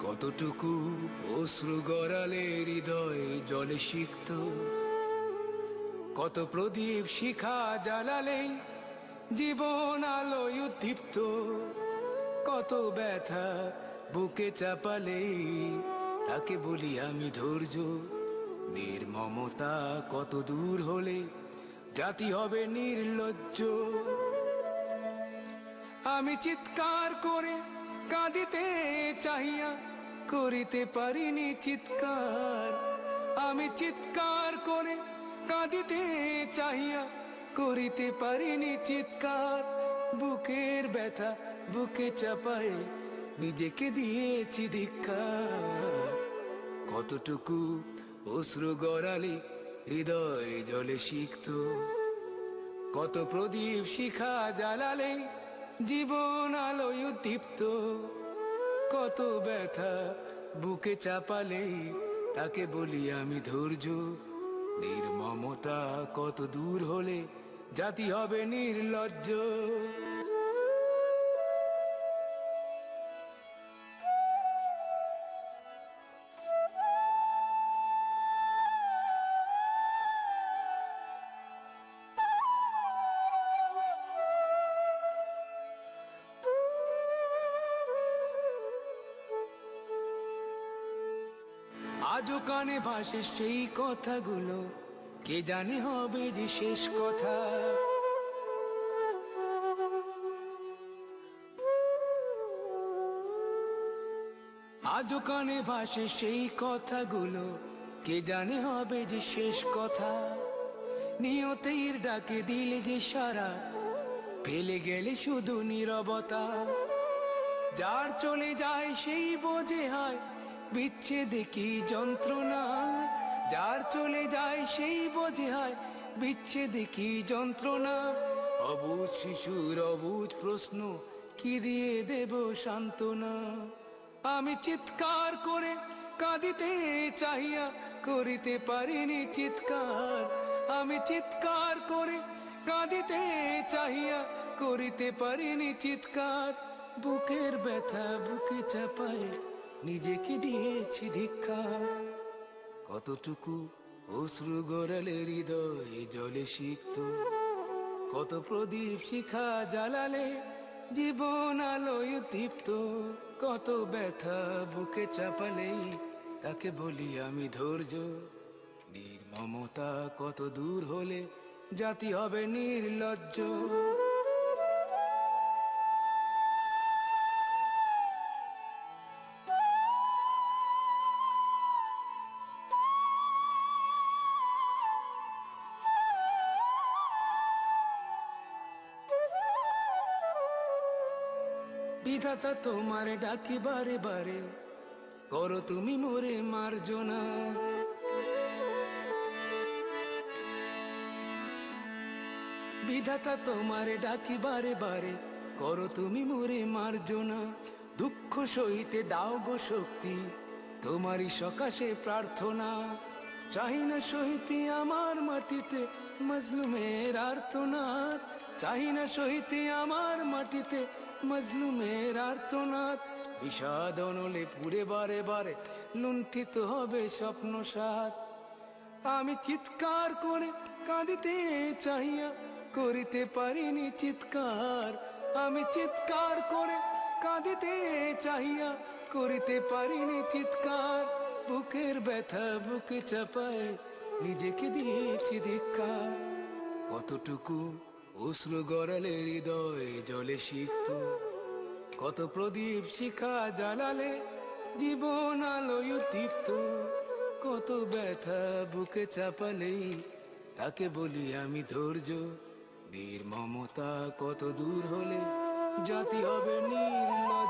কতটুকু অশ্রু গড়ালে হৃদয় জলে সিক্ত, কত প্রদীপ শিখা জ্বালালে জীবন আলোয় উদ্দীপ্ত, কত ব্যথা বুকে চাপালে তাকে বলি আমি ধৈর্য। নির্মমতা কত দূর হলে জাতি হবে নির্লজ্জ। আমি চিৎকার করে কাঁদিতে চাহিয়া করিতে পারিনি চিৎকার। আমি চিৎকার করে কাঁদিতে চাহিয়া করিতে পারিনি চিৎকার। বুকের ব্যথা বুকে চাপায়ে নিজেকে দিয়েছি ধিক্কার। কতটুকু অশ্রু গড়ালে হৃদয় জলে সিক্ত, কত প্রদীপ শিখা জ্বালালে জীবন আলোয় উদ্দীপ্ত, কত ব্যথা বুকে চাপালে তাকে বলি আমি ধৈর্য। নির্মমতা কত দূর হলে জাতি হবে নির্লজ্জ। আজও কানে ভাসে সেই কথাগুলো, কে জানে হবে যে শেষ কথা। আজও কানে ভাসে সেই কথাগুলো, কে জানে হবে যে শেষ কথা। নিয়তের ডাকে দিলে যে সারা, ফেলে গেলে শুধু নীরবতা। যার চলে যায় সেই বোঝে হয় বিচ্ছেদে কি যন্ত্রণা। যার চলে যায় সেই বোঝে হয় বিচ্ছেদে কি যন্ত্রণা। অবুঝ শিশুর অবুঝ প্রশ্ন, কি দিয়ে দেব সান্ত্বনা। আমি চিৎকার করে কাঁদিতে চাহিয়া করিতে পারিনি চিৎকার। আমি চিৎকার করে কাঁদিতে চাহিয়া করিতে পারিনি চিৎকার। বুকের ব্যথা বুকে চাপায় নিজেকে দিয়েছি ধিক্কার। কতটুকু অশ্রু গড়ালে হৃদয় জলে সিক্ত, কত প্রদীপ শিখা জ্বালালে জীবন আলোয় উদ্দীপ্ত, কত ব্যথা বুকে চাপালে তাকে বলি আমি ধৈর্য। নির্মমতা কত দূর হলে জাতি হবে নির্লজ্জ। বিধাতা তোমার ডাকি বারে বারে, করো তুমি মোরে মার্জনা। বিধাতা তোমার ডাকি বারে বারে, করো তুমি মোরে মার্জনা। দুঃখ সইতে দাও গো শক্তি, তোমারই সকাশে প্রার্থনা। চাই না সইতে আমার মাটিতে মজলুমের আর্তনাদ। চাই না সইতে আমার মাটিতে মজলুমের আর্তনাদ। বিষাদ অনলে পুরে বারে বারে লুণ্ঠিত হবে স্বপ্ন সাথ। আমি চিৎকার করে কাঁদিতে চাহিয়া করিতে পারিনি চিৎকার। আমি চিৎকার করে কাঁদিতে চাহিয়া করিতে পারিনি চিৎকার। বুকের ব্যথা বুকে চাপায় নিজেকে দিয়েছি ধিক্কার। কতটুকু অশ্রু গড়ালে হৃদয় জলে সিক্ত, কত প্রদীপ শিখা জ্বালালে জীবন আলোয় উদ্দীপ্ত, কত ব্যথা বুকে চাপালে তাকে বলি আমি ধৈর্য। নির্মমতা কত দূর হলে জাতি হবে নির্লজ্জ।